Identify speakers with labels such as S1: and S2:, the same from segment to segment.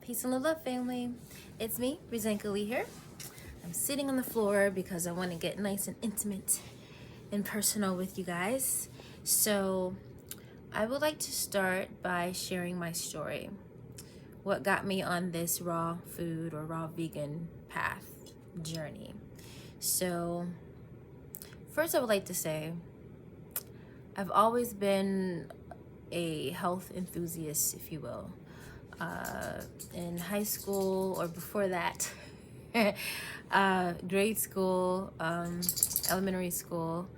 S1: Peace and love, family. It's me, Rezenkia here. I'm sitting on the floor because I want to get nice and intimate and personal with you guys. So I would like to start by sharing my story. What got me on this raw food or raw vegan path journey. So first I would like to say I've always been a health enthusiast, if you will. In high school or before that, grade school, elementary school,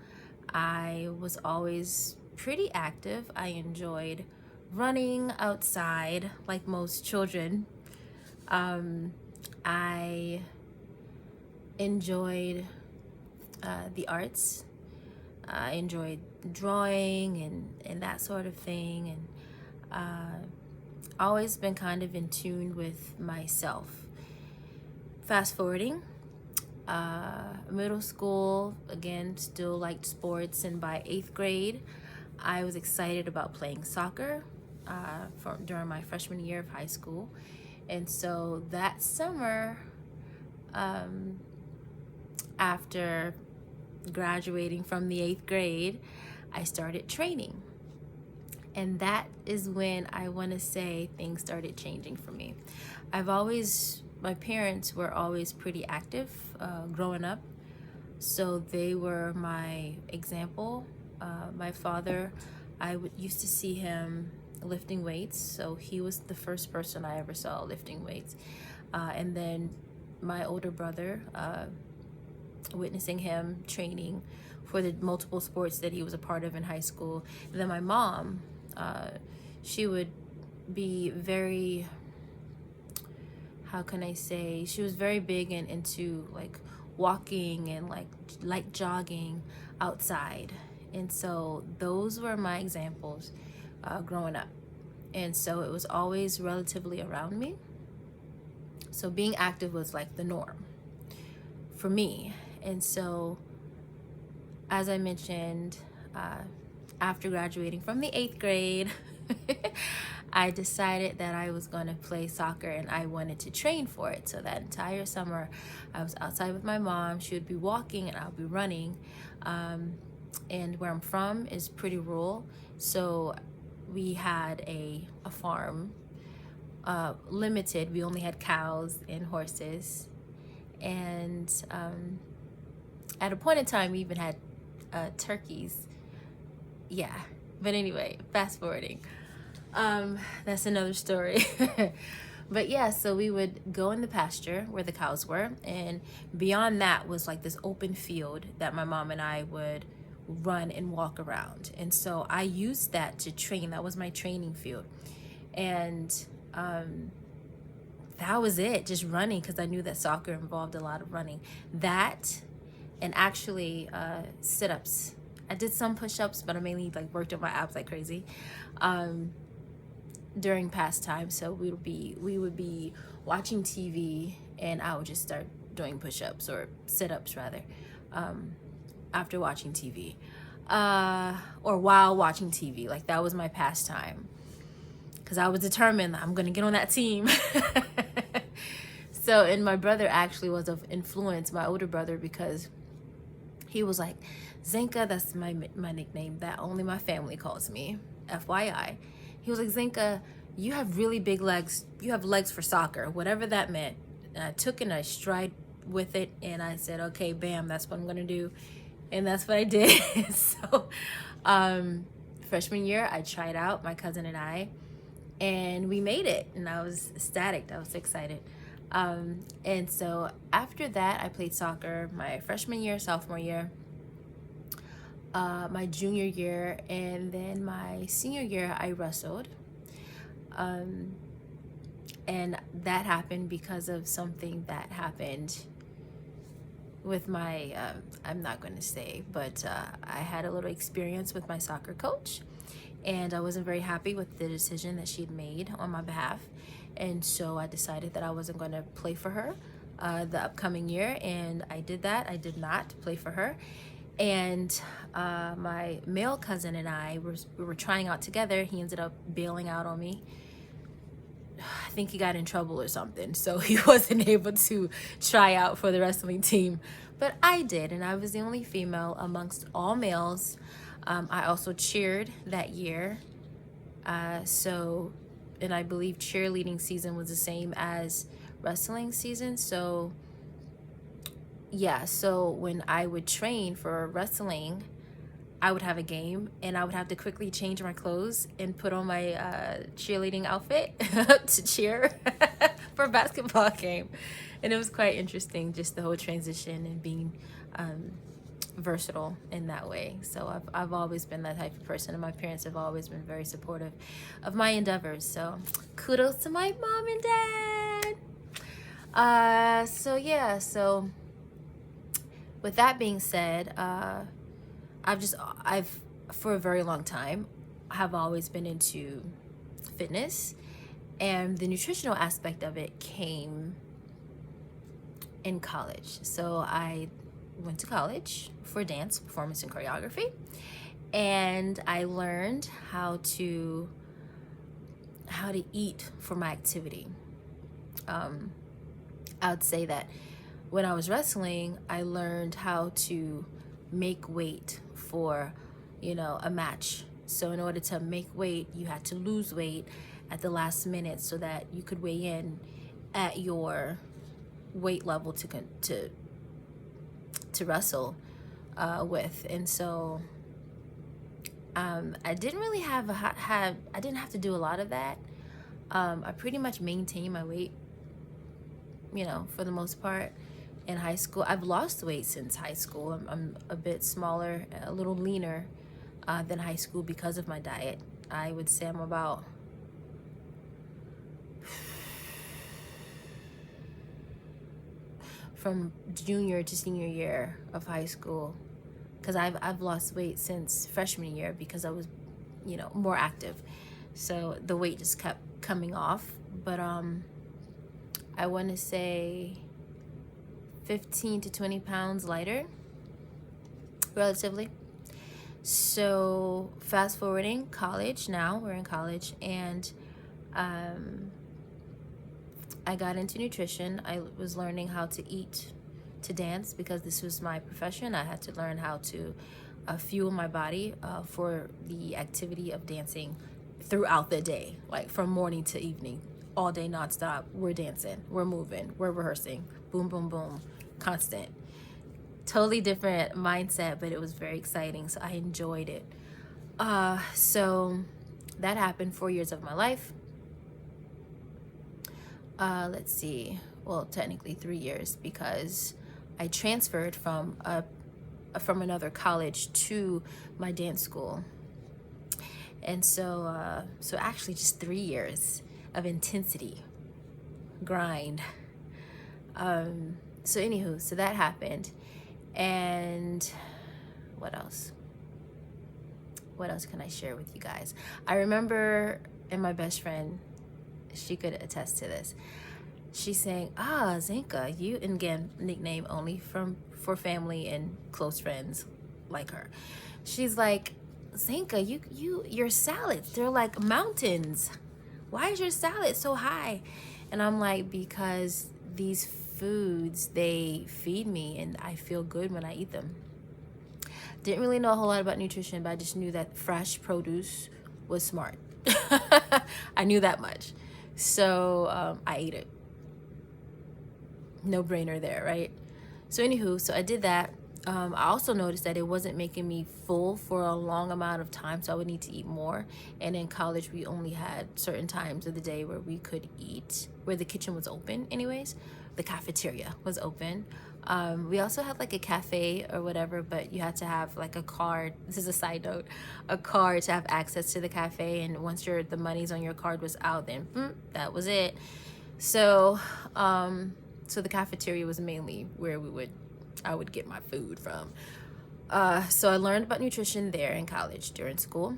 S1: I was always pretty active. I enjoyed running outside like most children. I enjoyed the arts. I enjoyed drawing and that sort of thing, and always been kind of in tune with myself. Fast forwarding, middle school, again, still liked sports, and by 8th grade, I was excited about playing soccer during my freshman year of high school. And so that summer, after graduating from the 8th grade, I started training. And that is when I want to say things started changing for me. My parents were always pretty active growing up. So they were my example. My father, used to see him lifting weights. So he was the first person I ever saw lifting weights. And then my older brother, witnessing him training for the multiple sports that he was a part of in high school. And then my mom, she would be very, how can I say, she was very big and into like walking and like jogging outside. And so those were my examples growing up. And so it was always relatively around me. So being active was like the norm for me. And so, as I mentioned, after graduating from the 8th grade, I decided that I was going to play soccer and I wanted to train for it. So that entire summer, I was outside with my mom. She would be walking and I'll be running. And where I'm from is pretty rural. So we had a farm, limited. We only had cows and horses. And at a point in time, we even had turkeys. Yeah, but anyway, fast forwarding. That's another story. But yeah, so we would go in the pasture where the cows were, and beyond that was like this open field that my mom and I would run and walk around. And so I used that to train. That was my training field. And that was it, just running, because I knew that soccer involved a lot of running. That and actually sit-ups. I did some push-ups, but I mainly like worked on my abs like crazy during pastime. So we would be watching TV, and I would just start doing push-ups or sit-ups rather after watching TV or while watching TV. Like that was my pastime, because I was determined that I'm gonna get on that team. So, and my brother actually was of influence, my older brother, because he was like, Zenka, that's my nickname that only my family calls me, FYI. He was like, Zenka, you have really big legs. You have legs for soccer, whatever that meant. And I took it and I stride with it, and I said, okay, bam, that's what I'm gonna do. And that's what I did. So freshman year, I tried out, my cousin and I, and we made it, and I was ecstatic. I was excited. And so after that, I played soccer my freshman year, sophomore year, my junior year, and then my senior year, I wrestled. And that happened because of something that happened with my, I'm not going to say, but I had a little experience with my soccer coach, and I wasn't very happy with the decision that she'd made on my behalf. And so I decided that I wasn't going to play for her the upcoming year, and I did that. I did not play for her. And my male cousin and I we were trying out together. He ended up bailing out on me. I think he got in trouble or something, so he wasn't able to try out for the wrestling team. But I did, and I was the only female amongst all males. I also cheered that year. And I believe cheerleading season was the same as wrestling season. So yeah, so when I would train for wrestling, I would have a game and I would have to quickly change my clothes and put on my cheerleading outfit to cheer for a basketball game. And it was quite interesting, just the whole transition and being versatile in that way. So I've always been that type of person, and my parents have always been very supportive of my endeavors. So kudos to my mom and dad. So with that being said, I've for a very long time have always been into fitness, and the nutritional aspect of it came in college. So I went to college for dance, performance, and choreography, and I learned how to eat for my activity. I would say that when I was wrestling, I learned how to make weight for, a match. So in order to make weight, you had to lose weight at the last minute so that you could weigh in at your weight level to wrestle with. And so I didn't really I didn't have to do a lot of that. I pretty much maintained my weight, for the most part. In high school, I've lost weight since high school. I'm a bit smaller, a little leaner than high school because of my diet. I would say I'm about from junior to senior year of high school, because I've lost weight since freshman year because I was, more active. So the weight just kept coming off. But I want to say 15 to 20 pounds lighter, relatively. So fast forwarding, college now, we're in college, and I got into nutrition. I was learning how to eat to dance because this was my profession. I had to learn how to fuel my body for the activity of dancing throughout the day, like from morning to evening, all day nonstop. We're dancing, we're moving, we're rehearsing, boom, boom, boom, constant. Totally different mindset, but it was very exciting, so I enjoyed it. So that happened 4 years of my life. Let's see, well, technically 3 years, because I transferred from another college to my dance school. And so actually just 3 years of intensity, grind. So anywho, so that happened. And what else? What else can I share with you guys? I remember, and my best friend, she could attest to this. She's saying, Zenka, you, and again, nickname only for family and close friends like her. She's like, Zenka, your salads, they're like mountains. Why is your salad so high? And I'm like, because these foods, they feed me and I feel good when I eat them. Didn't really know a whole lot about nutrition, but I just knew that fresh produce was smart. I knew that much. So I ate it. No brainer there, right? So anywho, so I did that. I also noticed that it wasn't making me full for a long amount of time, so I would need to eat more. And in college, we only had certain times of the day where we could eat, where the kitchen was open anyways. The cafeteria was open. We also had like a cafe or whatever, but you had to have like a card. This is a side note, a card to have access to the cafe. And once the money's on your card was out, then that was it. So, so the cafeteria was mainly where I would get my food from. So I learned about nutrition there in college during school.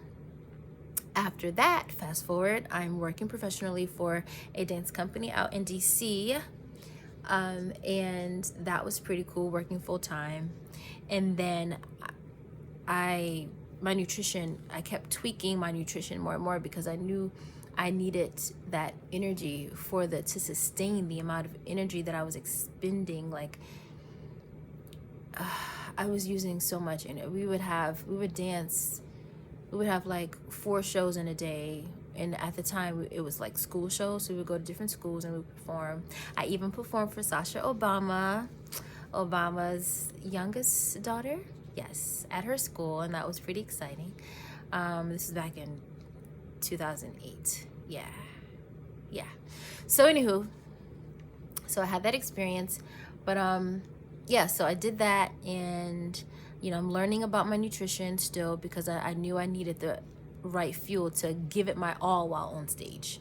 S1: After that, fast forward, I'm working professionally for a dance company out in DC. And that was pretty cool, working full time. And then I kept tweaking my nutrition more and more because I knew I needed that energy to sustain the amount of energy that I was expending. Like, I was using so much in it. We would dance. We would have like 4 shows in a day. And at the time, it was like school shows. So we would go to different schools and we would perform. I even performed for Sasha Obama's youngest daughter. Yes, at her school. And that was pretty exciting. This is back in 2008. Yeah. So anywho, so I had that experience. But yeah, so I did that, and I'm learning about my nutrition still, because I knew I needed the right fuel to give it my all while on stage.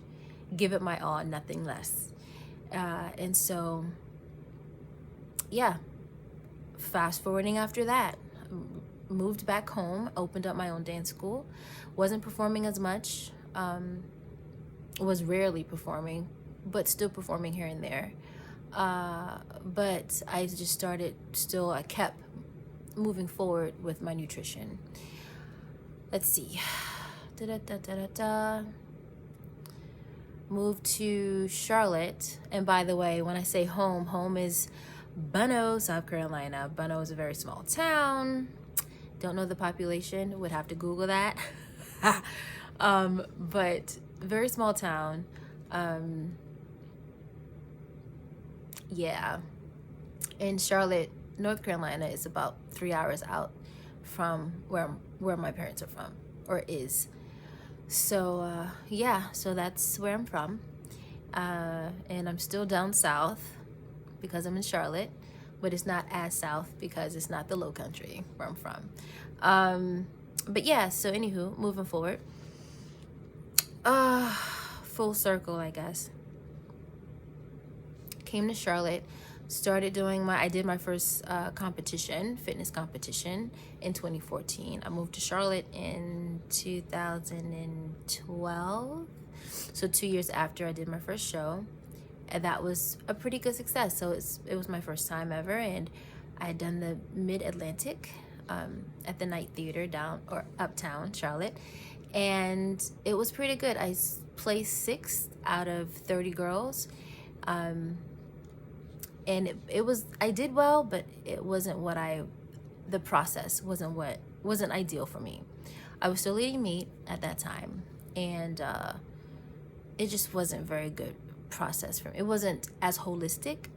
S1: Give it my all, nothing less. And so, yeah, fast forwarding after that, moved back home, opened up my own dance school, wasn't performing as much, was rarely performing, but still performing here and there. But I just I kept moving forward with my nutrition. Let's see. Moved to Charlotte. And by the way, when I say home is Bunno, South Carolina. Bunno is a very small town. Don't know the population, would have to Google that. But very small town. Yeah. In Charlotte, North Carolina is about 3 hours out from where my parents are from, or is. So yeah, so that's where I'm from. And I'm still down south because I'm in Charlotte, but it's not as south because it's not the low country where I'm from. But yeah, so anywho, moving forward. Full circle, I guess. Came to Charlotte, I did my first fitness competition in 2014. I moved to Charlotte in 2012. So 2 years after I did my first show. And that was a pretty good success. So it was my first time ever. And I had done the Mid-Atlantic at the Night Theater uptown Charlotte. And it was pretty good. I placed 6th out of 30 girls. And I did well, but it wasn't the process wasn't ideal for me. I was still eating meat at that time, and it just wasn't very good process for me. It wasn't as holistic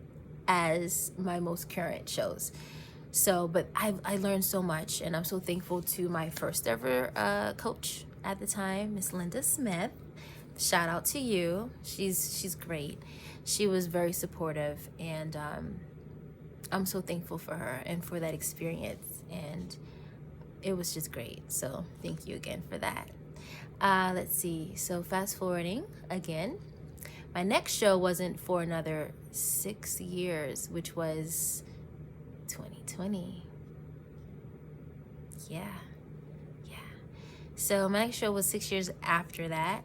S1: as my most current shows. So, but I learned so much, and I'm so thankful to my first ever coach at the time, Miss Linda Smith. Shout out to you. She's great. She was very supportive, and I'm so thankful for her and for that experience, and it was just great. So thank you again for that. Let's see. So fast forwarding again, my next show wasn't for another 6 years, which was 2020. Yeah. So my next show was 6 years after that.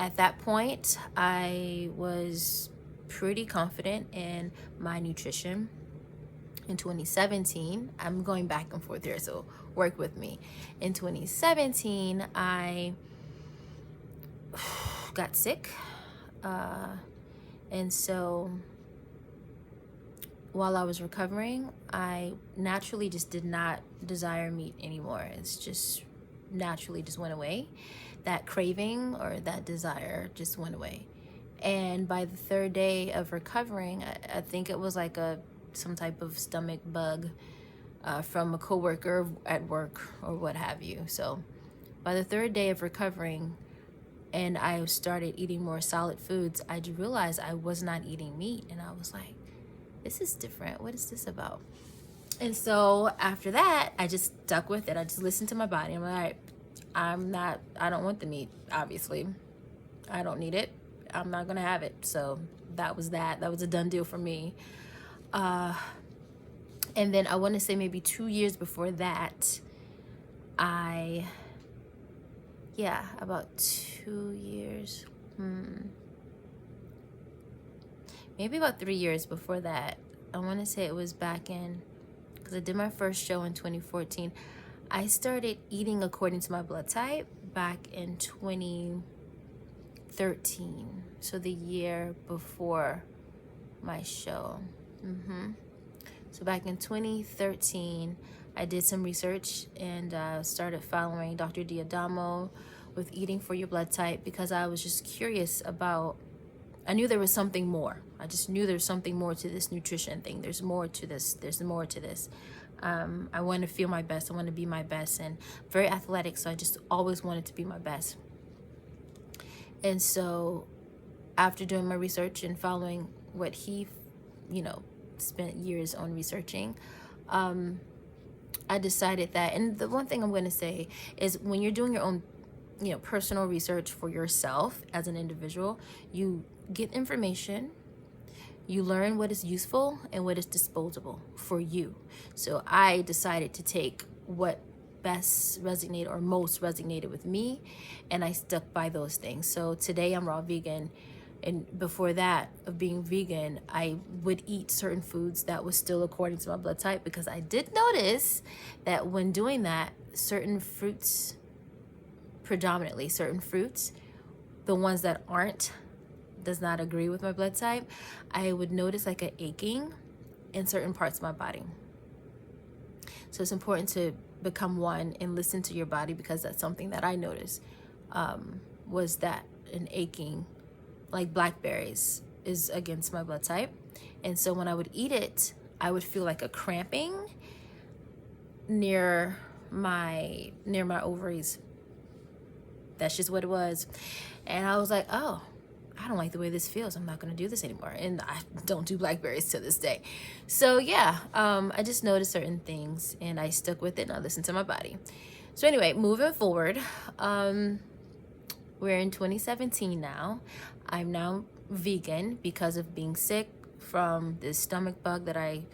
S1: At that point, I was pretty confident in my nutrition. In 2017, I'm going back and forth here, so work with me. In 2017, I got sick. And so while I was recovering, I naturally just did not desire meat anymore. It's just naturally just went away. That craving or that desire just went away. And by the 3rd day of recovering, I think it was like some type of stomach bug from a coworker at work or what have you. So by the 3rd day of recovering, and I started eating more solid foods, I realized I was not eating meat. And I was like, this is different. What is this about? And so after that, I just stuck with it. I just listened to my body. I'm like, all right, I don't want the meat, obviously. I don't need it. I'm not going to have it. So that was that. That was a done deal for me. And then I want to say maybe 2 years before that, about 2 years. Maybe about 3 years before that. I want to say it was back in, because I did my first show in 2014. I started eating according to my blood type back in 2013, so the year before my show. So back in 2013, I did some research and started following Dr. Diadamo with eating for your blood type, because I was just curious about, I knew there was something more. I just knew there's something more to this nutrition thing. There's more to this. There's more to this. I want to feel my best. I want to be my best, and very athletic. So I just always wanted to be my best. And so after doing my research and following what he, spent years on researching, I decided that, and the one thing I'm going to say is, when you're doing your own, personal research for yourself as an individual, you get information, you learn what is useful and what is disposable for you. So I decided to take what best resonated or most resonated with me, and I stuck by those things. So today I'm raw vegan. And before that, of being vegan, I would eat certain foods that was still according to my blood type, because I did notice that when doing that, certain fruits, predominantly certain fruits, the ones that does not agree with my blood type, I would notice like an aching in certain parts of my body. So it's important to become one and listen to your body, because that's something that I noticed, was that an aching, like blackberries is against my blood type. And so when I would eat it, I would feel like a cramping near my ovaries. That's just what it was. And I was like, oh, I don't like the way this feels. I'm not going to do this anymore. And I don't do blackberries to this day. So yeah, I just noticed certain things and I stuck with it and I listened to my body. So anyway, moving forward, we're in 2017 now. I'm now vegan because of being sick from this stomach bug that I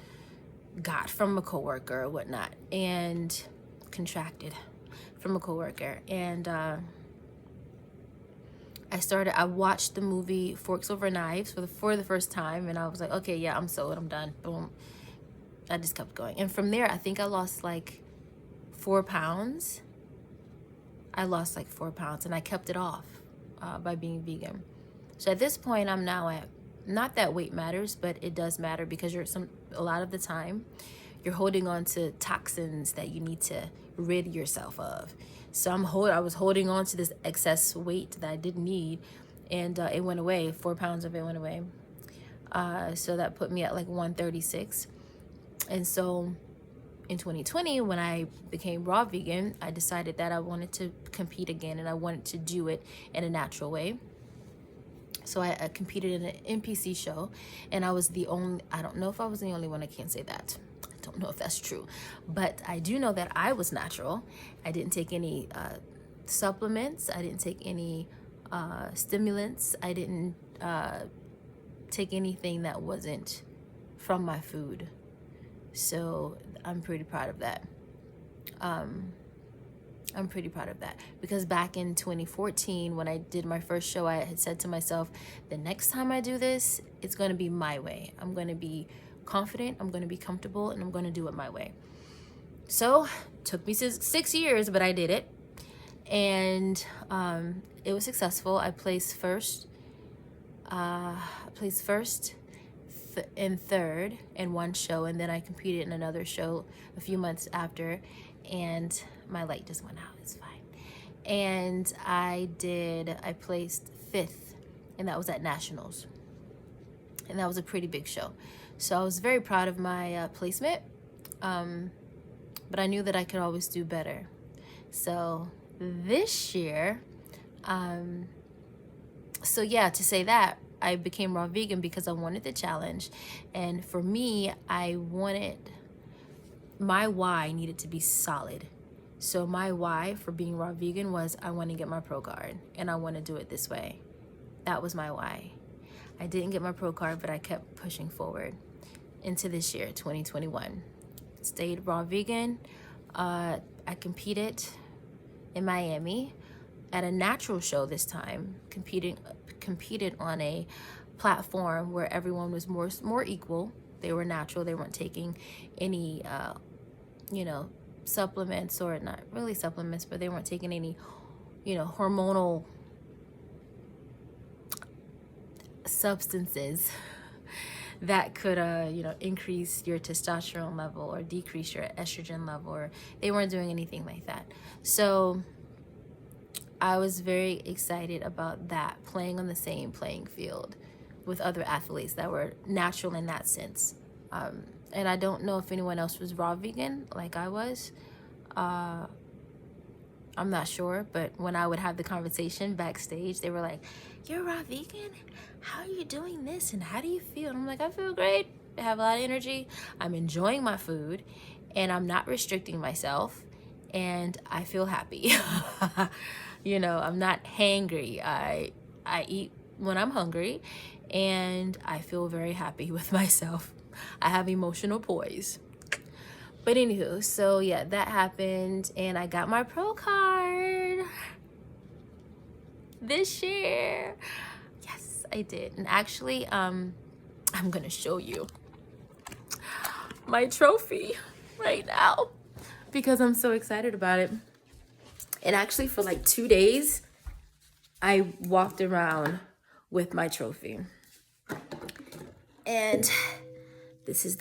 S1: got from a coworker or whatnot, and contracted from a coworker. And I watched the movie Forks Over Knives for the first time, and I was like, okay, yeah, I'm sold, I'm done. Boom. I just kept going. And from there, I think I lost like 4 pounds. I lost like 4 pounds, and I kept it off by being vegan. So at this point, I'm now at, not that weight matters, but it does matter, because a lot of the time you're holding on to toxins that you need to rid yourself of. So I was holding on to this excess weight that I didn't need, and it went away. 4 pounds of it went away. So that put me at like 136. And so in 2020, when I became raw vegan, I decided that I wanted to compete again, and I wanted to do it in a natural way. So I competed in an NPC show, and I was the only, I don't know if I was the only one, I can't say that. I don't know if that's true, but I do know that I was natural. I didn't take any supplements. I didn't take any stimulants. I didn't take anything that wasn't from my food. So I'm pretty proud of that. I'm pretty proud of that, because back in 2014, when I did my first show, I had said to myself, the next time I do this, it's going to be my way. I'm going to be confident, I'm going to be comfortable, and I'm going to do it my way. So it took me 6 years, but I did it. And it was successful. I placed first and third in one show, and then I competed in another show a few months after, and my light just went out, it's fine. And I placed 5th, and that was at Nationals, and that was a pretty big show. So I was very proud of my placement, but I knew that I could always do better. So this year, to say that, I became raw vegan because I wanted the challenge. And for me, my why needed to be solid. So my why for being raw vegan was, I want to get my pro card, and I want to do it this way. That was my why. I didn't get my pro card, but I kept pushing forward into this year, 2021. Stayed raw vegan. I competed in Miami at a natural show this time, competed on a platform where everyone was more equal. They were natural. They weren't taking any supplements, or not really supplements, but they weren't taking any, hormonal substances that could increase your testosterone level or decrease your estrogen level, or they weren't doing anything like that. So I was very excited about that, playing on the same playing field with other athletes that were natural in that sense. And I don't know if anyone else was raw vegan like I was. I'm not sure, but when I would have the conversation backstage, they were like, "You're raw vegan? How are you doing this? And how do you feel?" And I'm like, "I feel great. I have a lot of energy. I'm enjoying my food, and I'm not restricting myself, and I feel happy." I'm not hangry. I eat when I'm hungry, and I feel very happy with myself. I have emotional poise. But anywho, so yeah, that happened, and I got my pro card this year. Yes, I did. And actually, I'm gonna show you my trophy right now because I'm so excited about it. And actually, for like 2 days, I walked around with my trophy. And this is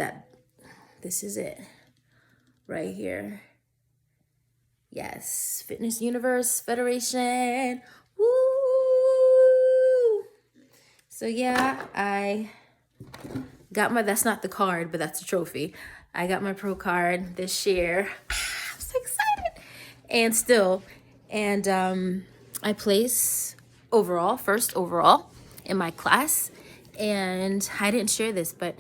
S1: it right here. Yes, Fitness Universe Federation. Woo! So yeah, I got that's not the card, but that's the trophy. I got my pro card this year. I'm so excited. And I place first overall in my class. And I didn't share this, but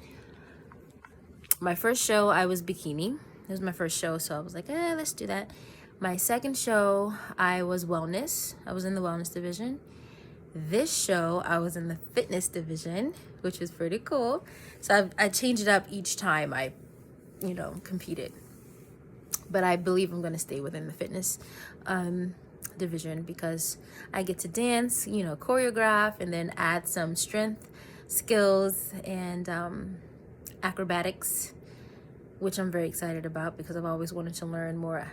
S1: my first show, I was bikini. It was my first show, so I was like, let's do that. My second show, I was wellness. I was in the wellness division. This show, I was in the fitness division, which was pretty cool. So I changed it up each time I, competed. But I believe I'm going to stay within the fitness division because I get to dance, choreograph, and then add some strength skills and acrobatics, which I'm very excited about because I've always wanted to learn more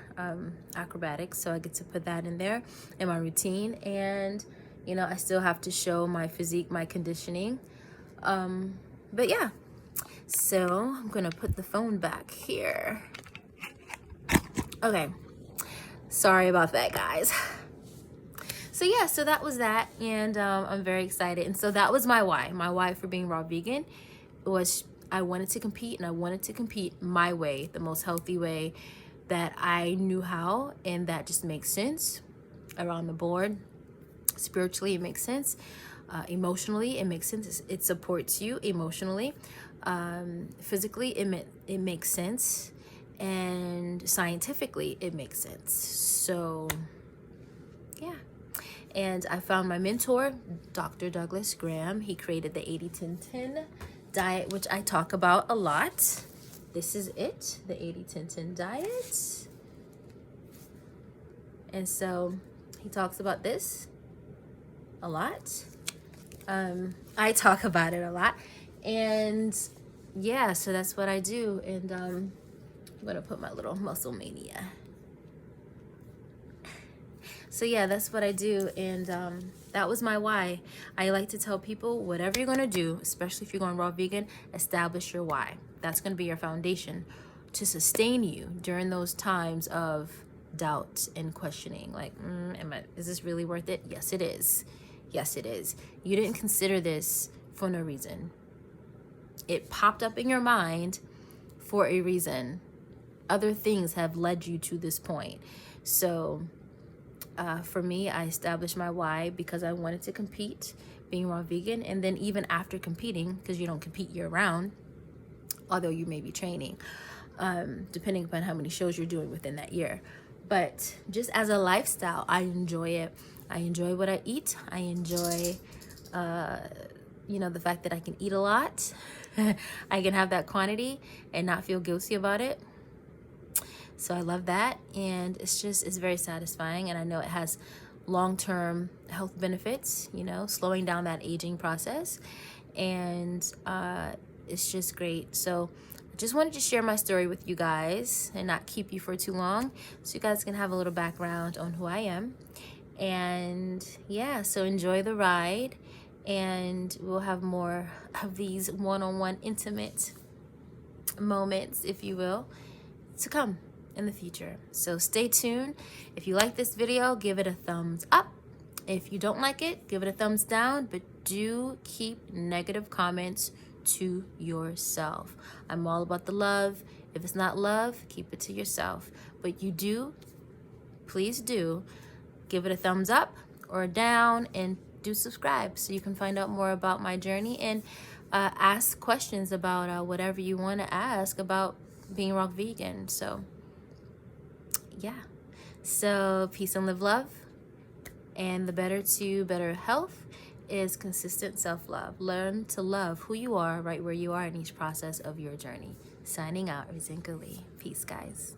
S1: acrobatics. So I get to put that in there in my routine. And, I still have to show my physique, my conditioning. But yeah, so I'm going to put the phone back here. Okay. Sorry about that, guys. So yeah, so that was that. And I'm very excited. And so that was my why. My why for being raw vegan was I wanted to compete, and I wanted to compete my way, the most healthy way that I knew how, and that just makes sense around the board. Spiritually, it makes sense. Emotionally, it makes sense. It supports you emotionally. Physically, it makes sense. And scientifically, it makes sense. So, yeah. And I found my mentor, Dr. Douglas Graham. He created the 80-10-10 diet, which I talk about a lot. This is it, the 80-10-10 diet. And so he talks about this a lot. I talk about it a lot. And yeah, so that's what I do. And I'm gonna put my little muscle mania. So yeah, that's what I do. And that was my why. I like to tell people, whatever you're gonna do, especially if you're going raw vegan, establish your why. That's gonna be your foundation to sustain you during those times of doubt and questioning. Like, is this really worth it? Yes, it is. Yes, it is. You didn't consider this for no reason. It popped up in your mind for a reason. Other things have led you to this point. So for me, I established my why because I wanted to compete, being raw vegan. And then even after competing, because you don't compete year round, although you may be training, depending upon how many shows you're doing within that year. But just as a lifestyle, I enjoy it. I enjoy what I eat. I enjoy, the fact that I can eat a lot. I can have that quantity and not feel guilty about it. So I love that. And it's very satisfying. And I know it has long-term health benefits, slowing down that aging process. And it's just great. So I just wanted to share my story with you guys and not keep you for too long, so you guys can have a little background on who I am. And yeah, so enjoy the ride, and we'll have more of these one-on-one intimate moments, if you will, to come in the future. So stay tuned. If you like this video, give it a thumbs up. If you don't like it, give it a thumbs down, but do keep negative comments to yourself. I'm all about the love. If it's not love, keep it to yourself. But you do, please do, give it a thumbs up or down, and do subscribe so you can find out more about my journey, and ask questions about whatever you want to ask about being raw vegan. So yeah, so peace and live love. And the better to better health is consistent self-love. Learn to love who you are right where you are in each process of your journey. Signing out, Rezenkia. Peace, guys.